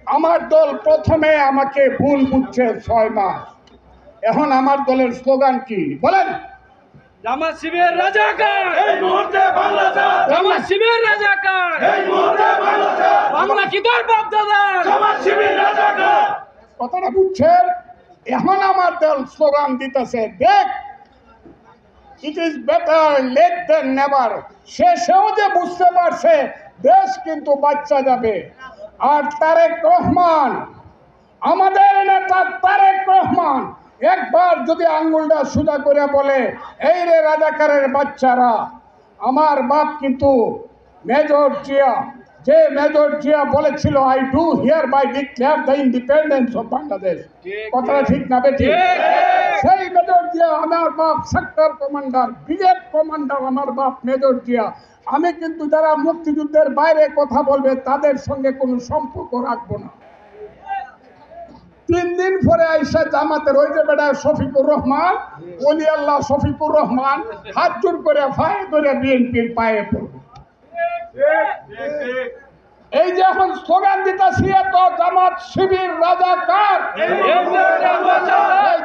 আমার দল প্রথমে আমাকে ভুল বুঝছে 6 মাস। এখন আমার দলের স্লোগান কি বলেন? জামাত শিবির রাজাকার, এই মুহূর্তে বাংলা ছাড়। জামাত শিবির রাজাকার, এই মুহূর্তে বাংলা ছাড়। বাংলা কি তোর বাপ দাদা? জামাত শিবির রাজাকার। কথাটা বুঝছেন? এখন আমার দল স্লোগান দিতেছে, দেখ it is better late than never. শেষেও যে বুঝতে পারছে দেশ কিন্তু বাচ্চা যাবে। আর তারেক রহমান, আমাদের নেতা তারেক রহমান একবার যদি আঙ্গুলটা সোজা করে বলে, এই রে রাজাকারের বাচ্চারা, আমার বাপ কিন্তু মেজর জিয়া, যে মেজর জিয়া বলেছিল I do hereby declare the independence of Bangladesh. কথাটা ঠিক না বেঠিক? সেই মেজর জিয়া আমার বাপ সেক্টর কমান্ডার, ব্রিগেড কমান্ডার আমার বাপ মেজর জিয়া। আমি কিন্তু যারা মুক্তিযুদ্ধের বাইরে কথা বলবে তাদের সঙ্গে কোনো সম্পর্ক রাখবো না। 3 দিন পরে আইসা জামাতের ওই যে বেটা শফিকুর রহমান, ওলি আল্লাহ শফিকুর রহমান হাত জোর করে ফায়ে ধরে বিএনপির পায়ে পড়বে। এই যে এখন স্লোগান দিতেছি, তো জামাত শিবির রাজাকার,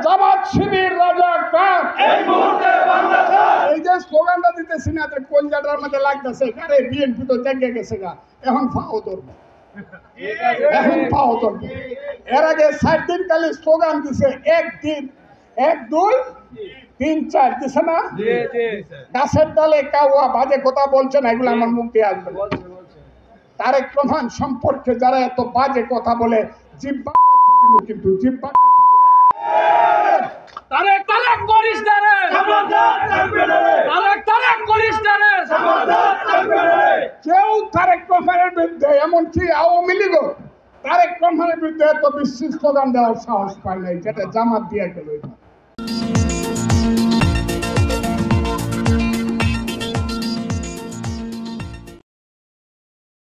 জামাত শিবির রাজাকার, এই মুহূর্তে বাংলা ছাড়। এই যে স্লোগানটা দিতেছি না, যে কলজাটার মধ্যে লাগতেছে, আরে বিএনপি তো দেখে গেছে গা, এখন ফাও ধরবো, এখন পাও ধরবো। এর আগে 7 দিন কালে স্লোগান দিছে, 1 দিন 1 2 3 4 দিছে না? গাছের ডালে কাউয়া বাজে কথা বলছে না, এগুলো আমার মুখ দিয়ে আসবে। তারেক রহমান সম্পর্কে যারা এত বাজে কথা বলে, জিব্বা কাটতে দিব, কিন্তু জিব্বা তারেক তারেক করিস না রে, খবরদার থাকবে না রে। তারেক করিস না রে। খবরদার থাকবে না রে। কেউ তারেক রহমানের বিরুদ্ধে, এমনকি আওয়ামী লীগও তারেক রহমানের বিরুদ্ধে এত বিশ্রী স্লোগান দেওয়ার সাহস পায় নাই, যেটা জামাত দিয়ে গেল।